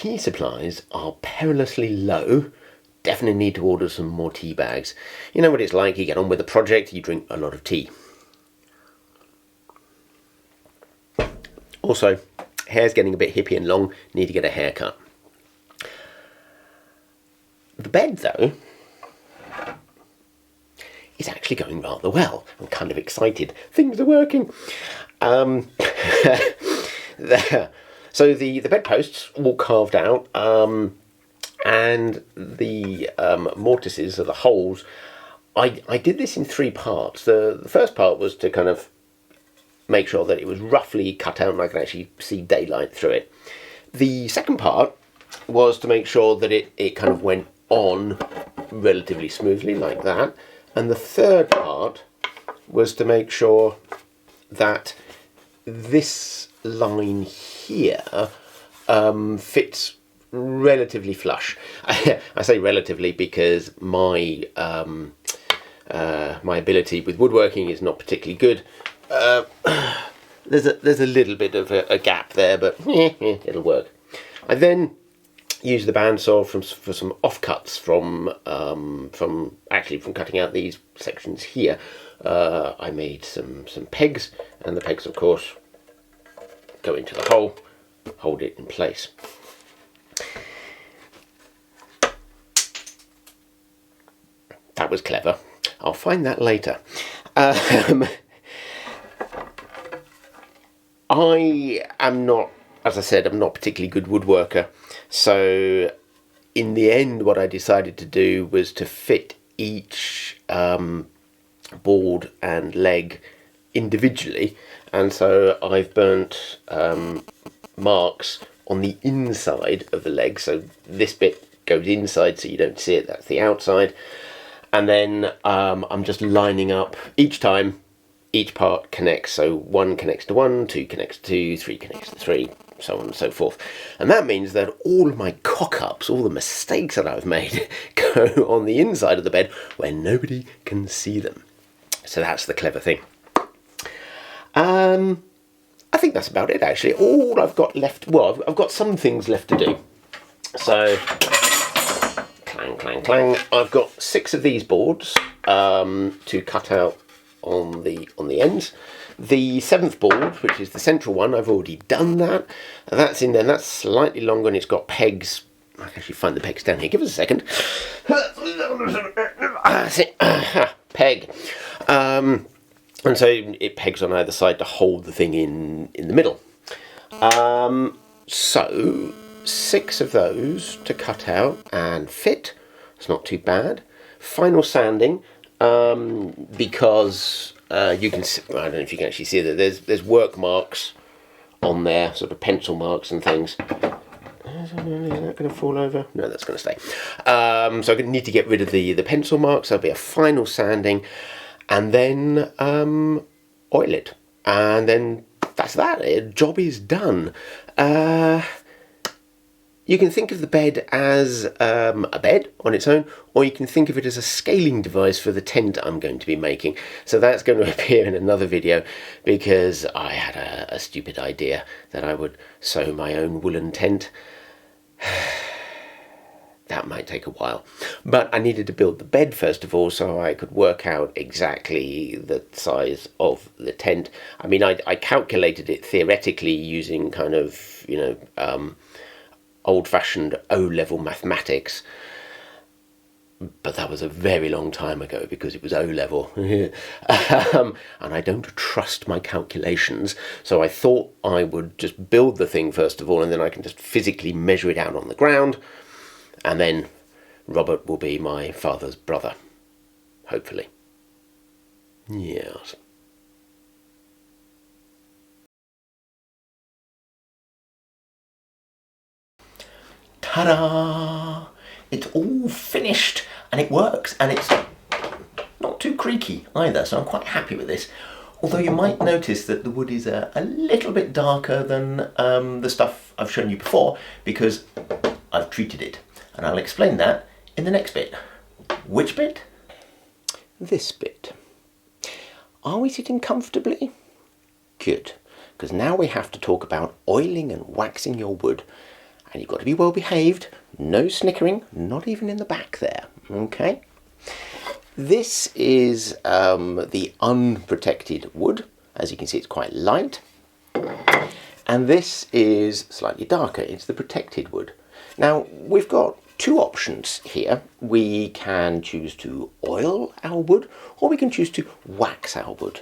tea supplies are perilously low. Definitely need to order some more tea bags. You know what it's like, you get on with a project, you drink a lot of tea. Also, hair's getting a bit hippie and long, need to get a haircut. The bed, though, is actually going rather well. I'm kind of excited. Things are working. So the bedposts all carved out, and the mortises, or the holes, I did this in 3 parts. The first part was to kind of make sure that it was roughly cut out and I could actually see daylight through it. The second part was to make sure that it kind of went on relatively smoothly like that. And the third part was to make sure that this line here fits relatively flush. I say relatively because my my ability with woodworking is not particularly good. There's a little bit of a gap there, but it'll work. I then use the bandsaw for some offcuts from cutting out these sections here. I made some pegs, and the pegs, of course, go into the hole, hold it in place. That was clever. I'll find that later. I am not, as I said, I'm not a particularly good woodworker. So in the end, what I decided to do was to fit each board and leg individually. And so I've burnt marks on the inside of the leg. So this bit goes inside so you don't see it, that's the outside. And then I'm just lining up each time. Each part connects, so 1 connects to 1, 2 connects to 2, 3 connects to 3, so on and so forth. And that means that all of my cock-ups, all the mistakes that I've made, go on the inside of the bed where nobody can see them. So that's the clever thing. I think that's about it, actually. All I've got left, well, I've got some things left to do. So, clang, clang, clang. I've got 6 of these boards to cut out on the ends. The 7th board, which is the central one, I've already done that. That's in there, and that's slightly longer, and it's got pegs. I can actually find the pegs down here. Give us a second. Peg. And so it pegs on either side to hold the thing in the middle. So 6 of those to cut out and fit. It's not too bad. Final sanding. Because you can, I don't know if you can actually see that there's work marks on there, sort of pencil marks and things. Is that going to fall over? No, that's going to stay. So I'm going to need to get rid of the pencil marks. There'll be a final sanding, and then oil it, and then that's that. The job is done. You can think of the bed as a bed on its own, or you can think of it as a scaling device for the tent I'm going to be making. So that's going to appear in another video, because I had a stupid idea that I would sew my own woolen tent. That might take a while. But I needed to build the bed first of all, so I could work out exactly the size of the tent. I mean, I calculated it theoretically using kind of, you know, old-fashioned O-level mathematics, but that was a very long time ago because it was O-level. And I don't trust my calculations, so I thought I would just build the thing first of all, and then I can just physically measure it out on the ground, and then Robert will be my father's brother, hopefully. Yes. Ta-da! It's all finished, and it works, and it's not too creaky either, so I'm quite happy with this. Although you might notice that the wood is a little bit darker than the stuff I've shown you before, because I've treated it, and I'll explain that in the next bit. Which bit? This bit. Are we sitting comfortably? Good, because now we have to talk about oiling and waxing your wood. And you've got to be well behaved, no snickering, not even in the back there, okay? This is the unprotected wood. As you can see, it's quite light. And this is slightly darker, it's the protected wood. Now, we've got two options here. We can choose to oil our wood, or we can choose to wax our wood.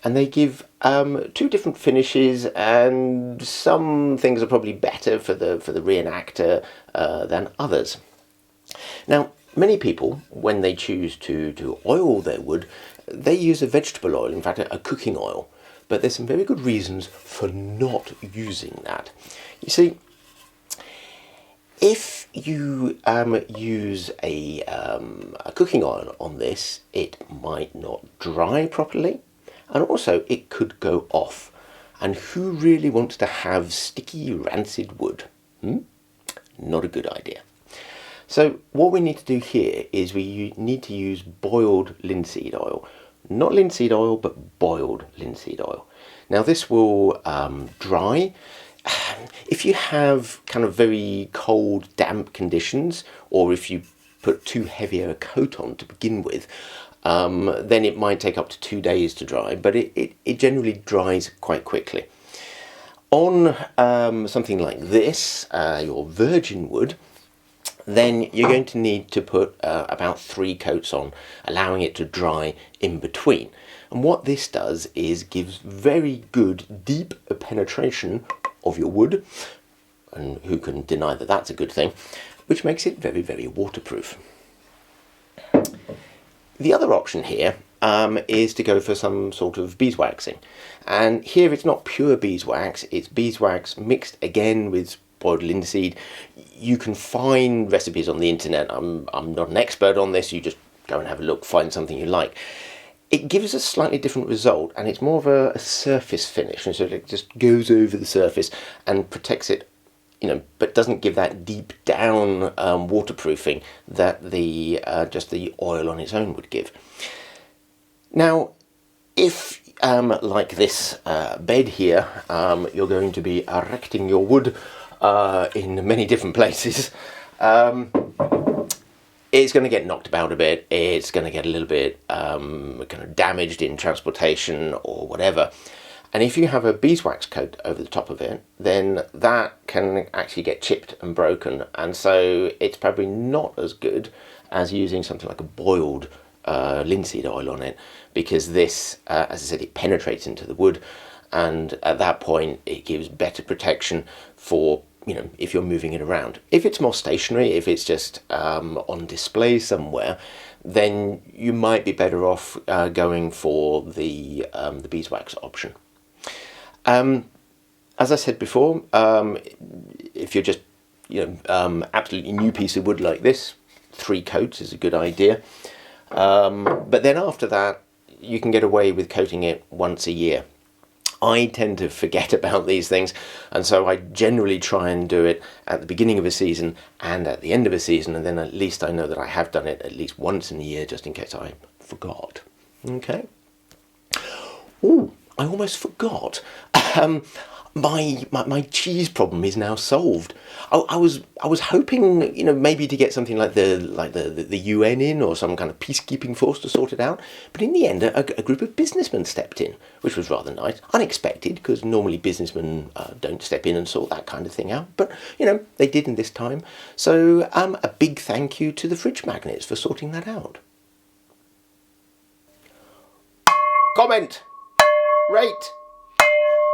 And they give two different finishes, and some things are probably better for the reenactor than others. Now, many people, when they choose to oil their wood, they use a vegetable oil, in fact a cooking oil. But there's some very good reasons for not using that. You see, if you use a cooking oil on this, it might not dry properly, and also it could go off. And who really wants to have sticky, rancid wood? Not a good idea. So what we need to do here is we need to use boiled linseed oil. Not linseed oil, but boiled linseed oil. Now this will dry. If you have kind of very cold, damp conditions, or if you put too heavy a coat on to begin with, then it might take up to 2 days to dry, but it generally dries quite quickly. On something like this, your virgin wood, then you're going to need to put about 3 coats on, allowing it to dry in between. And what this does is gives very good deep penetration of your wood, and who can deny that that's a good thing, which makes it very, very waterproof. The other option here is to go for some sort of beeswaxing. And here it's not pure beeswax, it's beeswax mixed again with boiled linseed. You can find recipes on the internet. I'm not an expert on this, you just go and have a look, find something you like. It gives a slightly different result, and it's more of a surface finish, and so it just goes over the surface and protects it, but doesn't give that deep down waterproofing that the just the oil on its own would give. Now, if like this bed here, you're going to be erecting your wood in many different places, it's going to get knocked about a bit, it's going to get a little bit kind of damaged in transportation or whatever. And if you have a beeswax coat over the top of it, then that can actually get chipped and broken, and so it's probably not as good as using something like a boiled linseed oil on it, because this, as I said, it penetrates into the wood, and at that point it gives better protection for, if you're moving it around. If it's more stationary, if it's just on display somewhere, then you might be better off going for the beeswax option. As I said before, if you're just absolutely new piece of wood like this, 3 coats is a good idea. But then after that, you can get away with coating it once a year. I tend to forget about these things, and so I generally try and do it at the beginning of a season and at the end of a season, and then at least I know that I have done it at least once in a year, just in case I forgot. Okay. Oh, I almost forgot. My cheese problem is now solved. I was hoping, maybe to get something like the UN in, or some kind of peacekeeping force to sort it out. But in the end, a group of businessmen stepped in, which was rather nice, unexpected, because normally businessmen don't step in and sort that kind of thing out. But they did in this time. So a big thank you to the fridge magnets for sorting that out. Comment, rate,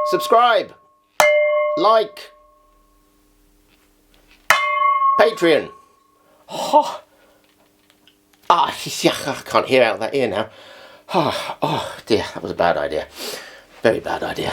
subscribe, like, Patreon. Oh, I can't hear out that ear now. Oh dear, that was a bad idea. Very bad idea.